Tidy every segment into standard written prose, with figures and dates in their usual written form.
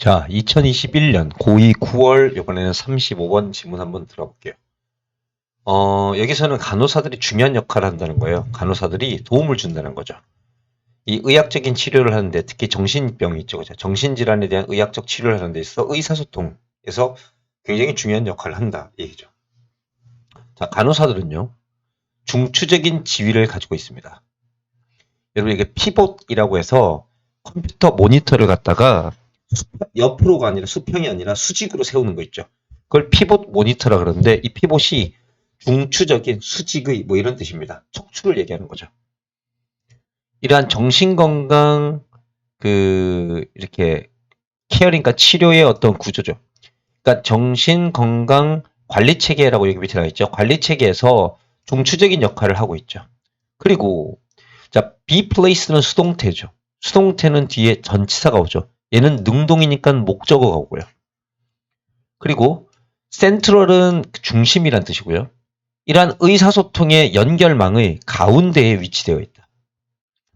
자, 2021년 고2 9월 이번에는 35번 지문 한번 들어볼게요. 여기서는 간호사들이 중요한 역할을 한다는 거예요. 간호사들이 도움을 준다는 거죠. 이 의학적인 치료를 하는데 특히 정신병이 있죠. 그죠? 정신질환에 대한 의학적 치료를 하는 데 있어서 의사소통에서 굉장히 중요한 역할을 한다. 이 얘기죠. 자, 간호사들은요. 중추적인 지위를 가지고 있습니다. 여러분 이게 피봇이라고 해서 컴퓨터 모니터를 갖다가 옆으로가 아니라 수평이 아니라 수직으로 세우는 거 있죠. 그걸 피봇 모니터라 그러는데 이 피봇이 중추적인 수직의 뭐 이런 뜻입니다. 척추를 얘기하는 거죠. 이러한 정신건강 이렇게 케어링과 치료의 어떤 구조죠. 그러니까 정신건강 관리체계라고 여기 밑에 나와 있죠. 관리체계에서 중추적인 역할을 하고 있죠. 그리고 자, be place는 수동태죠. 수동태는 뒤에 전치사가 오죠. 얘는 능동이니까 목적어가 오고요. 그리고 센트럴은 중심이란 뜻이고요. 이러한 의사소통의 연결망의 가운데에 위치되어 있다.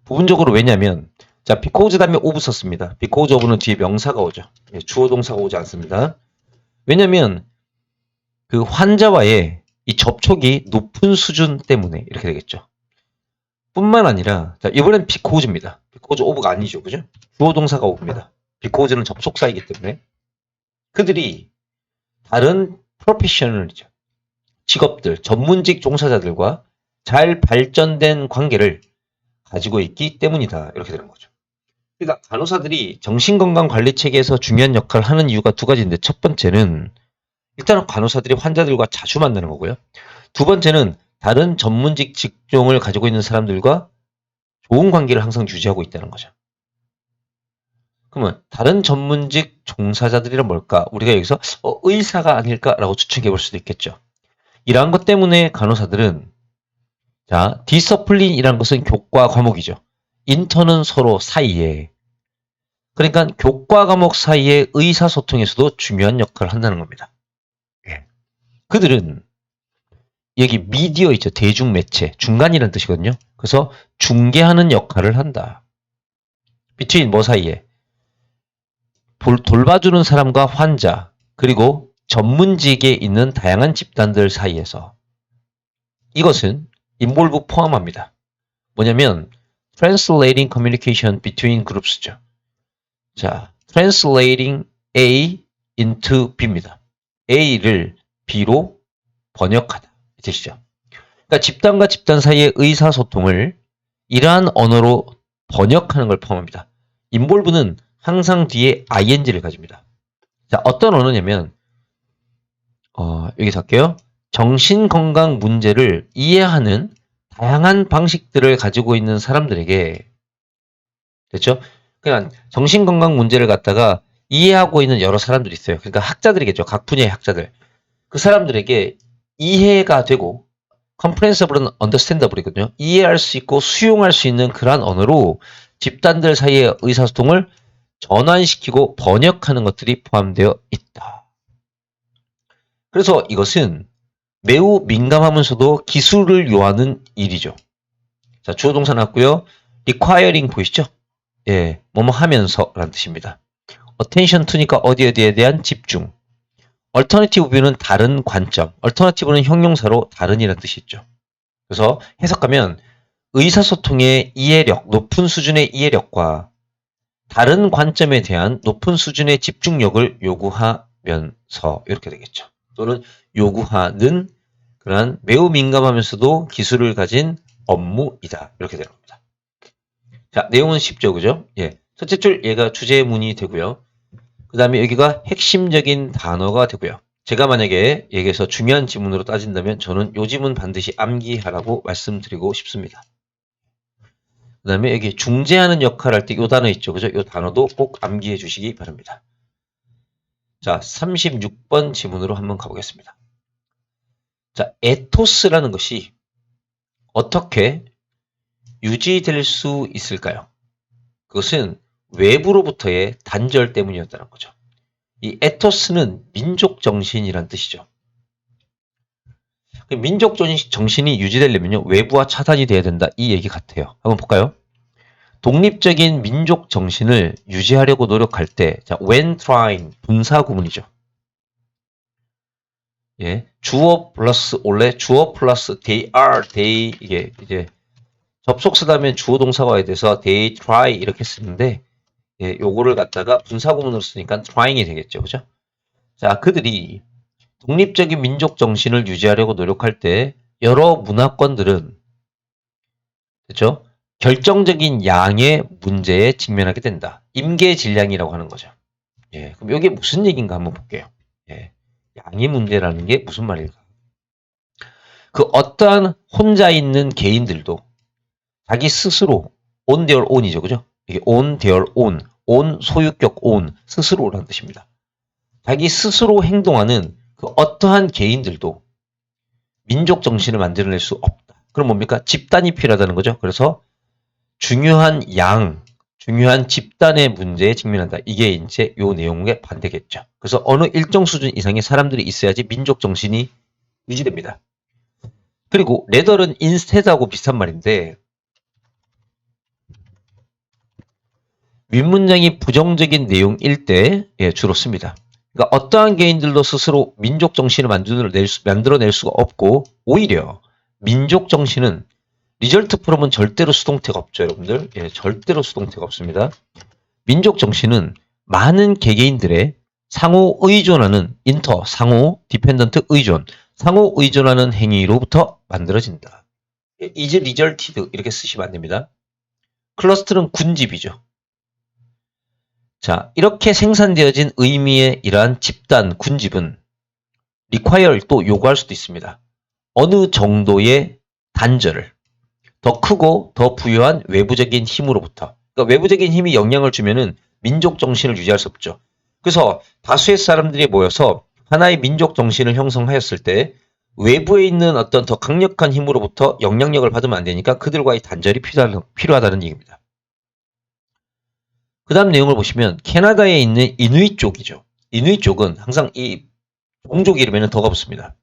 부분적으로 왜냐하면 자, because 다음에 of 썼습니다. because of는 뒤에 명사가 오죠. 주어 동사가 오지 않습니다. 왜냐하면 그 환자와의 이 접촉이 높은 수준 때문에 이렇게 되겠죠. 뿐만 아니라 자, 이번엔 because입니다. because of가 아니죠. 그죠? 주어 동사가 of입니다. because는 접속사이기 때문에 그들이 다른 프로페셔널이죠. 직업들, 전문직 종사자들과 잘 발전된 관계를 가지고 있기 때문이다. 이렇게 되는 거죠. 그러니까 간호사들이 정신건강관리체계에서 중요한 역할을 하는 이유가 두 가지인데 첫 번째는 일단은 간호사들이 환자들과 자주 만나는 거고요. 두 번째는 다른 전문직 직종을 가지고 있는 사람들과 좋은 관계를 항상 유지하고 있다는 거죠. 그러면 다른 전문직 종사자들이란 뭘까? 우리가 여기서 의사가 아닐까라고 추측해 볼 수도 있겠죠. 이러한 것 때문에 간호사들은 자, 디서플린이라는 것은 교과 과목이죠. 인턴은 서로 사이에 그러니까 교과 과목 사이의 의사소통에서도 중요한 역할을 한다는 겁니다. 그들은 여기 미디어 있죠. 대중매체, 중간이라는 뜻이거든요. 그래서 중개하는 역할을 한다. between 뭐 사이에? 돌봐주는 사람과 환자, 그리고 전문직에 있는 다양한 집단들 사이에서 이것은 involve 포함합니다. 뭐냐면 translating communication between groups죠. 자, translating A into B입니다. A를 B로 번역하다. 되시죠? 그러니까 집단과 집단 사이의 의사소통을 이러한 언어로 번역하는 걸 포함합니다. involve는 항상 뒤에 ing를 가집니다. 자, 어떤 언어냐면 여기서 할게요. 정신건강 문제를 이해하는 다양한 방식들을 가지고 있는 사람들에게 됐죠? 그냥 정신건강 문제를 갖다가 이해하고 있는 여러 사람들이 있어요. 그러니까 학자들이겠죠. 각 분야의 학자들. 그 사람들에게 이해가 되고 comprehensible은 understandable이거든요. 이해할 수 있고 수용할 수 있는 그러한 언어로 집단들 사이의 의사소통을 전환시키고 번역하는 것들이 포함되어 있다. 그래서 이것은 매우 민감하면서도 기술을 요하는 일이죠. 자, 주어 동사 나왔고요. requiring 보이시죠? 예, 뭐뭐 하면서 라는 뜻입니다. attention to니까 어디에 대한 집중. alternative view는 다른 관점. alternative는 형용사로 다른이라는 뜻이 있죠. 그래서 해석하면 의사소통의 이해력, 높은 수준의 이해력과 다른 관점에 대한 높은 수준의 집중력을 요구하면서 이렇게 되겠죠. 또는 요구하는 그러한 매우 민감하면서도 기술을 가진 업무이다. 이렇게 되는 겁니다. 자, 내용은 쉽죠. 그죠? 예. 첫째 줄 얘가 주제문이 되고요. 그 다음에 여기가 핵심적인 단어가 되고요. 제가 만약에 여기에서 중요한 지문으로 따진다면 저는 이 지문 반드시 암기하라고 말씀드리고 싶습니다. 그 다음에 여기 중재하는 역할을 할 때 이 단어 있죠. 그죠? 이 단어도 꼭 암기해 주시기 바랍니다. 자, 36번 지문으로 한번 가보겠습니다. 자, 에토스라는 것이 어떻게 유지될 수 있을까요? 그것은 외부로부터의 단절 때문이었다는 거죠. 이 에토스는 민족 정신이란 뜻이죠. 민족 정신이 유지되려면요, 외부와 차단이 돼야 된다. 이 얘기 같아요. 한번 볼까요? 독립적인 민족 정신을 유지하려고 노력할 때, 자, when trying, 분사 구문이죠. 예, 주어 플러스, 원래 주어 플러스 they are, they, 이게 이제 접속사다면 주어 동사가 와야 돼서 they try 이렇게 쓰는데, 예, 요거를 갖다가 분사 구문으로 쓰니까 trying이 되겠죠. 그죠? 자, 그들이 독립적인 민족 정신을 유지하려고 노력할 때 여러 문화권들은 그렇죠? 결정적인 양의 문제에 직면하게 된다. 임계질량이라고 하는 거죠. 예, 그럼 이게 무슨 얘기인가 한번 볼게요. 예, 양의 문제라는 게 무슨 말일까? 그 어떠한 혼자 있는 개인들도 자기 스스로 on their own이죠, 그죠? 이게 on their own, on 소유격 on 스스로라는 뜻입니다. 자기 스스로 행동하는 그 어떠한 개인들도 민족 정신을 만들어낼 수 없다. 그럼 뭡니까? 집단이 필요하다는 거죠. 그래서 중요한 양, 중요한 집단의 문제에 직면한다. 이게 이제 요 내용의 반대겠죠. 그래서 어느 일정 수준 이상의 사람들이 있어야지 민족 정신이 유지됩니다. 그리고 레더는 인스테드하고 비슷한 말인데 윗문장이 부정적인 내용일 때 주로 씁니다. 그러니까 어떠한 개인들도 스스로 민족 정신을 만들어낼 수가 없고 오히려 민족 정신은 리절트 프롬은 절대로 수동태가 없죠, 여러분들. 예, 절대로 수동태가 없습니다. 민족 정신은 많은 개개인들의 상호 의존하는 인터, 상호, 디펜던트 의존, 상호 의존하는 행위로부터 만들어진다. 예, is resulted 이렇게 쓰시면 안 됩니다. 클러스터는 군집이죠. 자, 이렇게 생산되어진 의미의 이러한 집단, 군집은 require 또 요구할 수도 있습니다. 어느 정도의 단절을 더 크고 더 부유한 외부적인 힘으로부터. 그러니까 외부적인 힘이 영향을 주면은 민족 정신을 유지할 수 없죠. 그래서 다수의 사람들이 모여서 하나의 민족 정신을 형성하였을 때 외부에 있는 어떤 더 강력한 힘으로부터 영향력을 받으면 안 되니까 그들과의 단절이 필요하다는 얘기입니다. 그 다음 내용을 보시면 캐나다에 있는 이누이 쪽이죠. 이누이 쪽은 항상 이 종족 이름에는 덕가 붙습니다.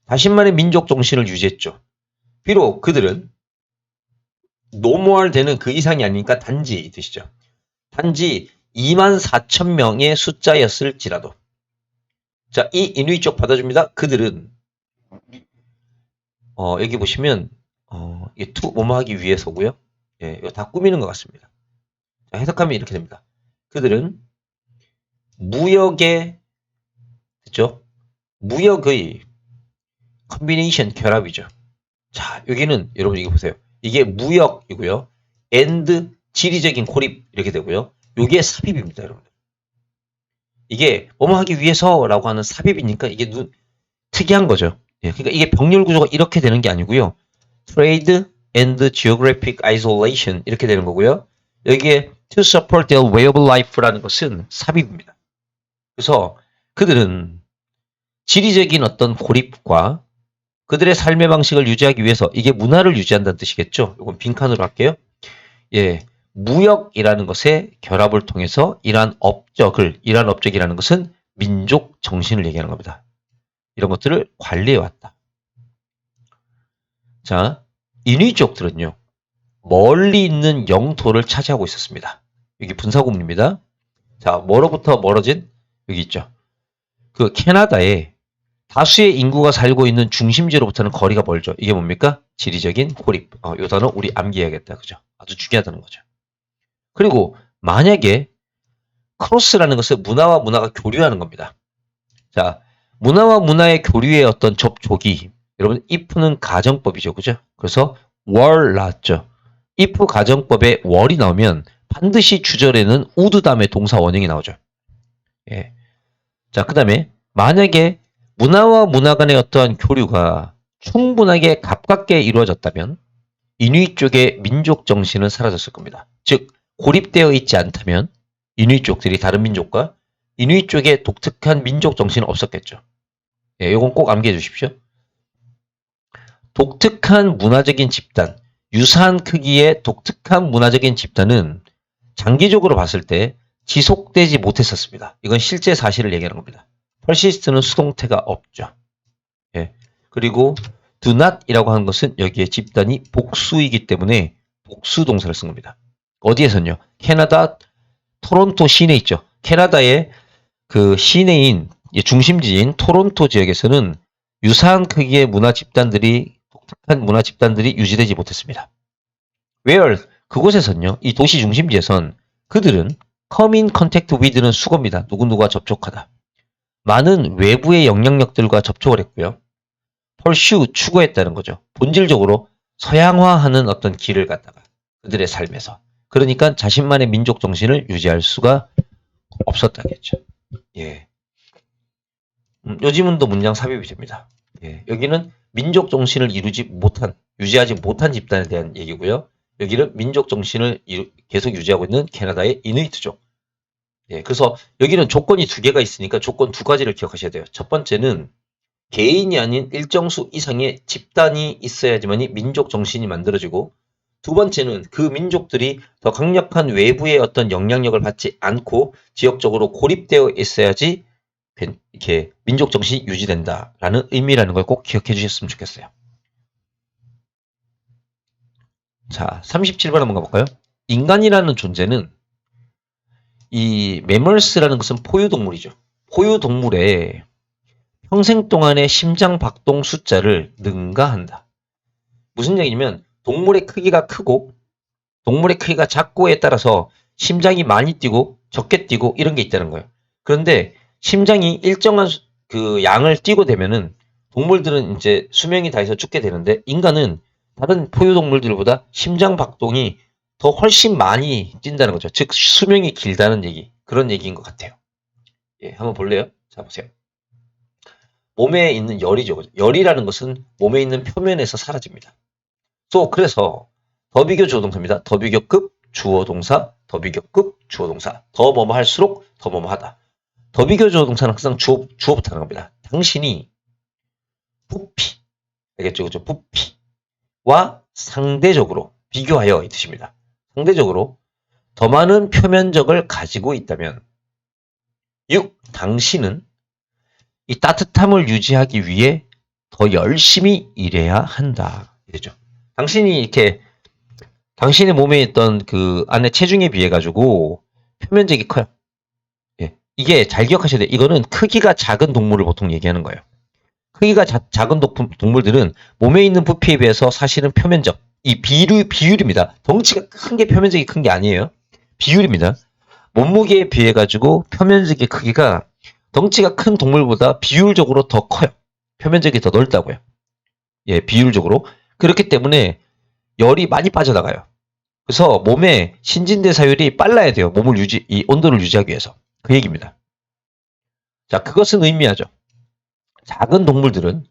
자신만의 민족 정신을 유지했죠. 비록 그들은 노멀되는 그 이상이 아니니까 단지 뜻이죠. 단지 24,000명의 숫자였을지라도. 자, 이 이누이 쪽 받아줍니다. 그들은 여기 보시면 이게 to 뭐뭐 하기 위해서고요. 예, 이거 다 꾸미는 것 같습니다. 자, 해석하면 이렇게 됩니다. 그들은 무역의 그죠? 무역의 컨비네이션 결합이죠. 자, 여기는 여러분 이거 보세요. 이게 무역이고요. and 지리적인 고립 이렇게 되고요. 요게 삽입입니다, 여러분. 이게 뭐뭐 하기 위해서라고 하는 삽입이니까 이게 특이한 거죠. 예, 그러니까 이게 병렬 구조가 이렇게 되는 게 아니고요. trade and geographic isolation 이렇게 되는 거고요. 여기에 to support their way of life라는 것은 삽입입니다. 그래서 그들은 지리적인 어떤 고립과 그들의 삶의 방식을 유지하기 위해서 이게 문화를 유지한다는 뜻이겠죠. 이건 빈칸으로 할게요. 예, 무역이라는 것의 결합을 통해서 이러한 업적이라는 것은 민족 정신을 얘기하는 겁니다. 이런 것들을 관리해왔다. 자, 이누이족들은요. 멀리 있는 영토를 차지하고 있었습니다. 여기 분사구문입니다. 자, 뭐로부터 멀어진? 여기 있죠. 그 캐나다에 다수의 인구가 살고 있는 중심지로부터는 거리가 멀죠. 이게 뭡니까? 지리적인 고립. 요 단어 우리 암기해야겠다. 그죠? 아주 중요하다는 거죠. 그리고 만약에 크로스라는 것은 문화와 문화가 교류하는 겁니다. 자, 문화와 문화의 교류의 어떤 접촉이 여러분 if는 가정법이죠. 그죠? 그래서 월 나왔죠. if 가정법에 월이 나오면 반드시 주절에는 would 다음에 동사 원형이 나오죠. 예. 자, 그 다음에 만약에 문화와 문화 간의 어떠한 교류가 충분하게 가깝게 이루어졌다면 이누이 쪽의 민족 정신은 사라졌을 겁니다. 즉 고립되어 있지 않다면 이누이 쪽들이 다른 민족과 이누이 쪽의 독특한 민족 정신은 없었겠죠. 예, 이건 꼭 암기해 주십시오. 독특한 문화적인 집단, 유사한 크기의 독특한 문화적인 집단은 장기적으로 봤을 때 지속되지 못했었습니다. 이건 실제 사실을 얘기하는 겁니다. persist는 수동태가 없죠. 예. 그리고 do not 이라고 하는 것은 여기에 집단이 복수이기 때문에 복수 동사를 쓴 겁니다. 어디에선요? 캐나다 토론토 시내 있죠. 캐나다의 그 시내인 중심지인 토론토 지역에서는 유사한 크기의 독특한 문화 집단들이 유지되지 못했습니다. whereas 그곳에선요, 이 도시 중심지에선 그들은 come in contact with는 수거입니다. 누구누구와 접촉하다. 많은 외부의 영향력들과 접촉을 했고요. pursue, 추구했다는 거죠. 본질적으로 서양화하는 어떤 길을 갖다가 그들의 삶에서. 그러니까 자신만의 민족 정신을 유지할 수가 없었다겠죠. 예. 요즘은 또 문장 삽입이 됩니다. 예. 여기는 민족 정신을 유지하지 못한 집단에 대한 얘기고요. 여기는 민족 정신을 계속 유지하고 있는 캐나다의 이누이트족. 예. 그래서 여기는 조건이 두 개가 있으니까 조건 두 가지를 기억하셔야 돼요. 첫 번째는 개인이 아닌 일정 수 이상의 집단이 있어야지만이 민족 정신이 만들어지고, 두 번째는 그 민족들이 더 강력한 외부의 어떤 영향력을 받지 않고 지역적으로 고립되어 있어야지 이렇게 민족 정신이 유지된다라는 의미라는 걸 꼭 기억해 주셨으면 좋겠어요. 자, 37번 한번 가볼까요? 인간이라는 존재는 이 매멀스라는 것은 포유동물이죠. 포유동물의 평생 동안의 심장 박동 숫자를 능가한다. 무슨 얘기냐면 동물의 크기가 크고 동물의 크기가 작고에 따라서 심장이 많이 뛰고 적게 뛰고 이런 게 있다는 거예요. 그런데 심장이 일정한 그 양을 뛰고 되면은 동물들은 이제 수명이 다해서 죽게 되는데, 인간은 다른 포유동물들보다 심장 박동이 더 훨씬 많이 뛴다는 거죠. 즉 수명이 길다는 얘기, 그런 얘기인 것 같아요. 예, 한번 볼래요? 자, 보세요. 몸에 있는 열이죠. 열이라는 것은 몸에 있는 표면에서 사라집니다. 그래서 더 비교 주어동사입니다. 더 비교급 주어동사, 더 비교급 주어동사. 더 뭐뭐 할수록 더 뭐뭐 하다. 더 비교 주어동사는 항상 주어부터 하는 겁니다. 당신이 부피, 알겠죠? 그죠? 부피와 상대적으로 비교하여 이 뜻입니다. 상대적으로 더 많은 표면적을 가지고 있다면 6. 당신은 이 따뜻함을 유지하기 위해 더 열심히 일해야 한다. 이죠. 당신이 이렇게 당신의 몸에 있던 그 안에 체중에 비해 가지고 표면적이 커요. 예. 이게 잘 기억하셔야 돼요. 이거는 크기가 작은 동물을 보통 얘기하는 거예요. 크기가 작은 동물들은 몸에 있는 부피에 비해서 사실은 표면적, 이 비율입니다. 덩치가 큰 게 표면적이 큰 게 아니에요. 비율입니다. 몸무게에 비해 가지고 표면적의 크기가 덩치가 큰 동물보다 비율적으로 더 커요. 표면적이 더 넓다고요. 예, 비율적으로. 그렇기 때문에 열이 많이 빠져나가요. 그래서 몸의 신진대사율이 빨라야 돼요. 이 온도를 유지하기 위해서. 그 얘기입니다. 자, 그것은 의미하죠. 작은 동물들은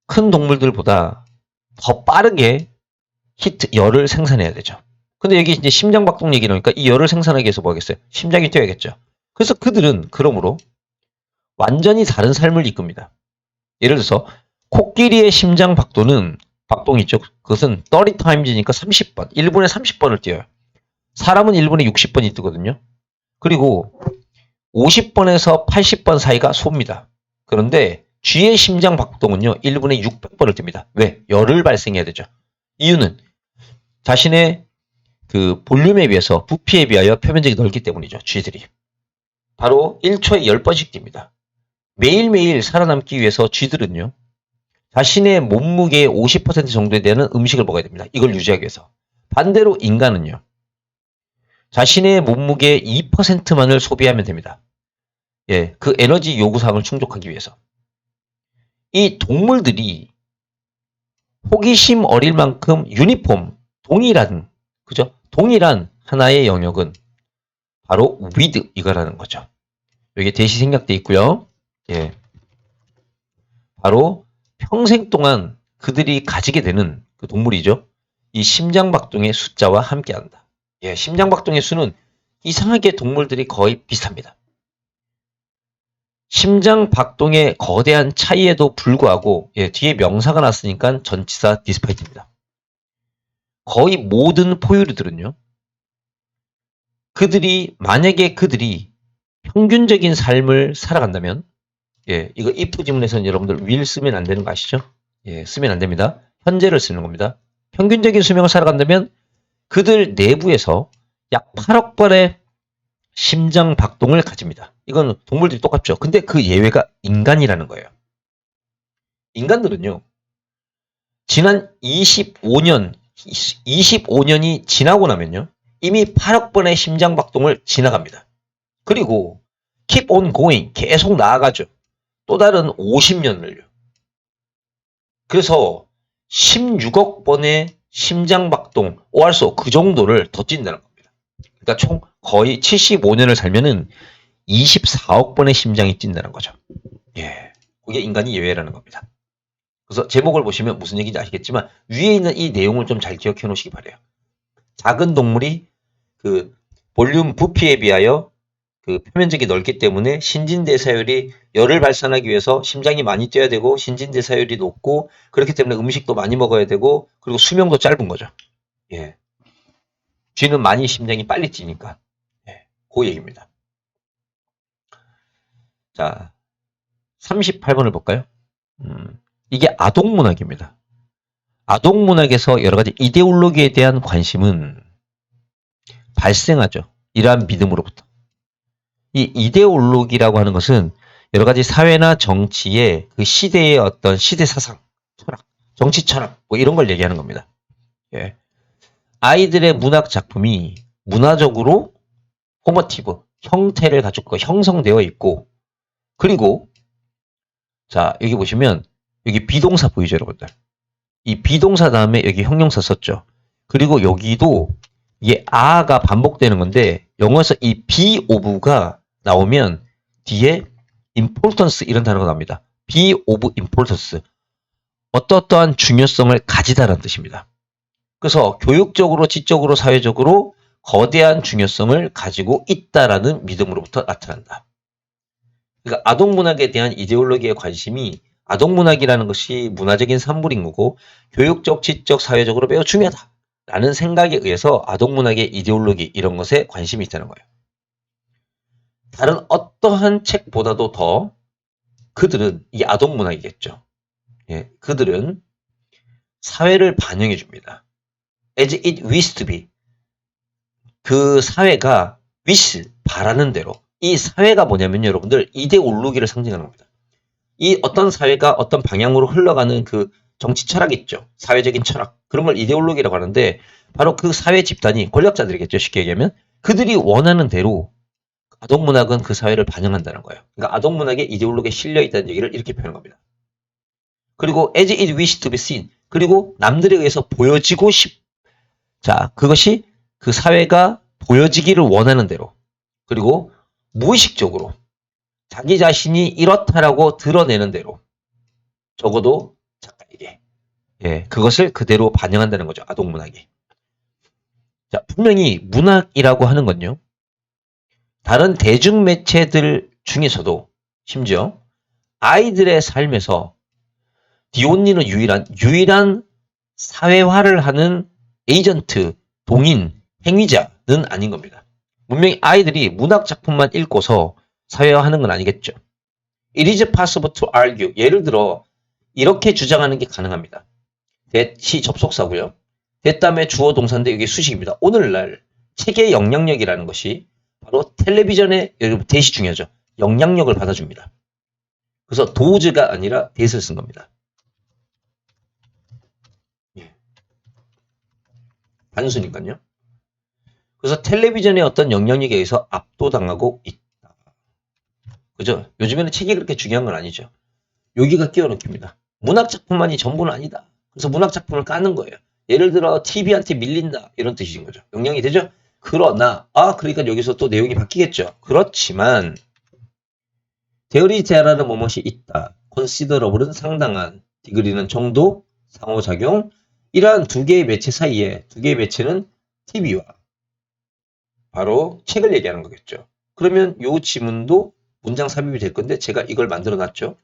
큰 동물들보다 더 빠르게 열을 생산해야 되죠. 근데 여기 이제 심장박동 얘기 나오니까 이 열을 생산하기 위해서 뭐 하겠어요? 심장이 뛰어야겠죠. 그래서 그들은 그러므로 완전히 다른 삶을 이끕니다. 예를 들어서 코끼리의 심장 박동이 있죠. 그것은 30times니까 30번, 1분에 30번을 뛰어요. 사람은 1분에 60번이 뛰거든요. 그리고 50번에서 80번 사이가 소입니다. 그런데 쥐의 심장 박동은요, 1분에 600번을 뜁니다. 왜? 열을 발생해야 되죠. 이유는 자신의 그 볼륨에 비해서, 부피에 비하여 표면적이 넓기 때문이죠. 쥐들이. 바로 1초에 10번씩 뜁니다. 매일매일 살아남기 위해서 쥐들은요, 자신의 몸무게의 50% 정도에 되는 음식을 먹어야 됩니다. 이걸 유지하기 위해서. 반대로 인간은요, 자신의 몸무게의 2%만을 소비하면 됩니다. 예, 그 에너지 요구사항을 충족하기 위해서. 이 동물들이 호기심 어릴 만큼 그죠? 동일한 하나의 영역은 바로 with 이거라는 거죠. 여기 대시 생략돼 있고요. 예. 바로 평생 동안 그들이 가지게 되는 그 동물이죠. 이 심장박동의 숫자와 함께한다. 예, 심장박동의 수는 이상하게 동물들이 거의 비슷합니다. 심장박동의 거대한 차이에도 불구하고, 예, 뒤에 명사가 났으니까 전치사 디스파이트입니다. 거의 모든 포유류들은요, 만약에 그들이 평균적인 삶을 살아간다면, 예, 이거 if 지문에서는 여러분들 will 쓰면 안 되는 거 아시죠? 예, 쓰면 안 됩니다. 현재를 쓰는 겁니다. 평균적인 수명을 살아간다면 그들 내부에서 약 8억 번의 심장 박동을 가집니다. 이건 동물들이 똑같죠. 근데 그 예외가 인간이라는 거예요. 인간들은요, 지난 25년이 지나고 나면요, 이미 8억 번의 심장 박동을 지나갑니다. 그리고 keep on going, 계속 나아가죠. 또 다른 50년을요. 그래서 16억 번의 심장 박동, ORSO 그 정도를 더 뛴다는 겁니다. 그러니까 총 거의 75년을 살면은 24억 번의 심장이 뛴다는 거죠. 예. 그게 인간이 예외라는 겁니다. 그래서 제목을 보시면 무슨 얘기인지 아시겠지만 위에 있는 이 내용을 좀 잘 기억해 놓으시기 바래요. 작은 동물이 그 볼륨 부피에 비하여 그 표면적이 넓기 때문에 신진대사율이 열을 발산하기 위해서 심장이 많이 뛰어야 되고 신진대사율이 높고 그렇기 때문에 음식도 많이 먹어야 되고 그리고 수명도 짧은 거죠. 예. 쥐는 많이 심장이 빨리 뛰니까. 예. 그 얘기입니다. 자, 38번을 볼까요? 이게 아동문학입니다. 아동문학에서 여러 가지 이데올로기에 대한 관심은 발생하죠. 이러한 믿음으로부터. 이 이데올로기라고 하는 것은 여러 가지 사회나 정치의 그 시대의 어떤 시대 사상, 철학, 정치 철학, 뭐 이런 걸 얘기하는 겁니다. 예. 아이들의 문학 작품이 문화적으로 포머티브, 형태를 가지고 형성되어 있고, 그리고, 자, 여기 보시면, 여기 비동사 보이죠, 여러분들? 이 비동사 다음에 여기 형용사 썼죠. 그리고 여기도 이게 아가 반복되는 건데, 영어에서 이 be of가 나오면 뒤에 importance 이런 단어가 나옵니다. be of importance. 어떠한 중요성을 가지다라는 뜻입니다. 그래서 교육적으로, 지적으로, 사회적으로 거대한 중요성을 가지고 있다라는 믿음으로부터 나타난다. 그러니까 아동문학에 대한 이데올로기의 관심이 아동문학이라는 것이 문화적인 산물인 거고 교육적, 지적, 사회적으로 매우 중요하다라는 생각에 의해서 아동문학의 이데올로기 이런 것에 관심이 있다는 거예요. 다른 어떠한 책보다도 더 그들은 이 아동문학이겠죠. 예, 그들은 사회를 반영해 줍니다. As it wished to be. 그 사회가 wish, 바라는 대로. 이 사회가 뭐냐면 여러분들 이데올로기를 상징하는 겁니다. 이 어떤 사회가 어떤 방향으로 흘러가는 그 정치 철학 있죠. 사회적인 철학. 그런 걸 이데올로기라고 하는데 바로 그 사회 집단이 권력자들이겠죠. 쉽게 얘기하면. 그들이 원하는 대로 아동문학은 그 사회를 반영한다는 거예요. 그러니까 아동문학의 이데올로기에 실려 있다는 얘기를 이렇게 표현한 겁니다. 그리고 as it wished to be seen. 그리고 남들에 의해서 보여지고 자, 그것이 그 사회가 보여지기를 원하는 대로. 그리고 무의식적으로 자기 자신이 이렇다라고 드러내는 대로. 적어도 작가에게. 예, 그것을 그대로 반영한다는 거죠. 아동문학이. 자, 분명히 문학이라고 하는 건요. 다른 대중매체들 중에서도 심지어 아이들의 삶에서 디온니는 유일한 사회화를 하는 에이전트, 동인, 행위자는 아닌 겁니다. 분명히 아이들이 문학 작품만 읽고서 사회화하는 건 아니겠죠. It is possible to argue. 예를 들어 이렇게 주장하는 게 가능합니다. 대시 접속사고요. 대다음에 주어 동사인데 이게 수식입니다. 오늘날 책의 영향력이라는 것이 바로 텔레비전의 대시 중요하죠. 영향력을 받아줍니다. 그래서 도즈가 아니라 대스를 쓴 겁니다. 단수니까요. 그래서 텔레비전의 어떤 영향력에 의해서 압도당하고 있다. 그죠? 요즘에는 책이 그렇게 중요한 건 아니죠. 여기가 끼워넣기입니다. 문학작품만이 전부는 아니다. 그래서 문학작품을 까는 거예요. 예를 들어 TV한테 밀린다 이런 뜻인 거죠. 영향이 되죠? 그러나 그러니까 여기서 또 내용이 바뀌겠죠. 그렇지만 데어리테라는 뭐뭇이 있다. considerable은 상당한, 디그리는 정도, 상호작용. 이러한 두 개의 매체 사이에 두 개의 매체는 TV와 바로 책을 얘기하는 거겠죠. 그러면 이 지문도 문장 삽입이 될 건데 제가 이걸 만들어 놨죠.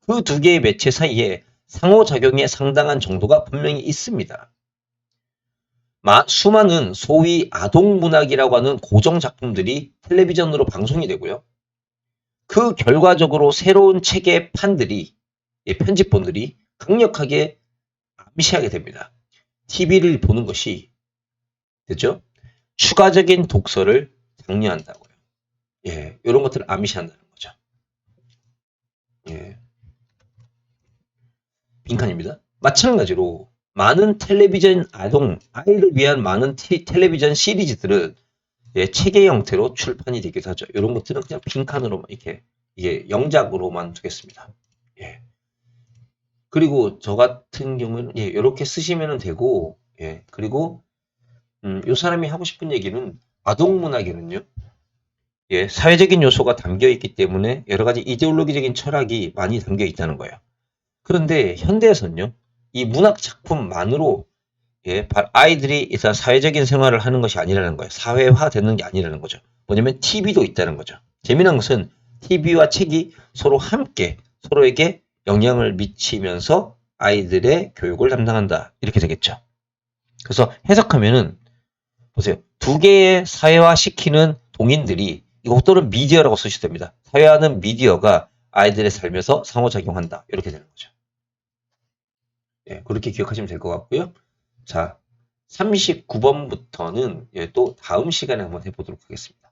그 두 개의 매체 사이에 상호작용의 상당한 정도가 분명히 있습니다. 수많은 소위 아동문학이라고 하는 고정작품들이 텔레비전으로 방송이 되고요. 그 결과적으로 새로운 책의 판들이, 편집본들이 강력하게 암시하게 됩니다. TV를 보는 것이 됐죠? 추가적인 독서를 장려한다고요. 예, 이런 것들을 암시한다는 거죠. 예, 빈칸입니다. 마찬가지로 많은 텔레비전 아이를 위한 많은 텔레비전 시리즈들은 예, 책의 형태로 출판이 되기도 하죠. 이런 것들은 그냥 빈칸으로만 이렇게 이게 영작으로만 두겠습니다. 예. 그리고 저 같은 경우는 예, 이렇게 쓰시면 되고 예, 그리고 요 사람이 하고 싶은 얘기는 아동문학에는요. 예, 사회적인 요소가 담겨 있기 때문에 여러 가지 이데올로기적인 철학이 많이 담겨 있다는 거예요. 그런데 현대에서는요. 이 문학 작품만으로 예, 아이들이 일단 사회적인 생활을 하는 것이 아니라는 거예요. 사회화되는 게 아니라는 거죠. 뭐냐면 TV도 있다는 거죠. 재미난 것은 TV와 책이 서로 함께 서로에게 영향을 미치면서 아이들의 교육을 담당한다. 이렇게 되겠죠. 그래서 해석하면은 보세요. 두 개의 사회화시키는 동인들이 이거 또는 미디어라고 쓰셔도 됩니다. 사회화는 미디어가 아이들의 삶에서 상호작용한다. 이렇게 되는 거죠. 예, 그렇게 기억하시면 될 것 같고요. 자, 39번부터는 예, 또 다음 시간에 한번 해보도록 하겠습니다.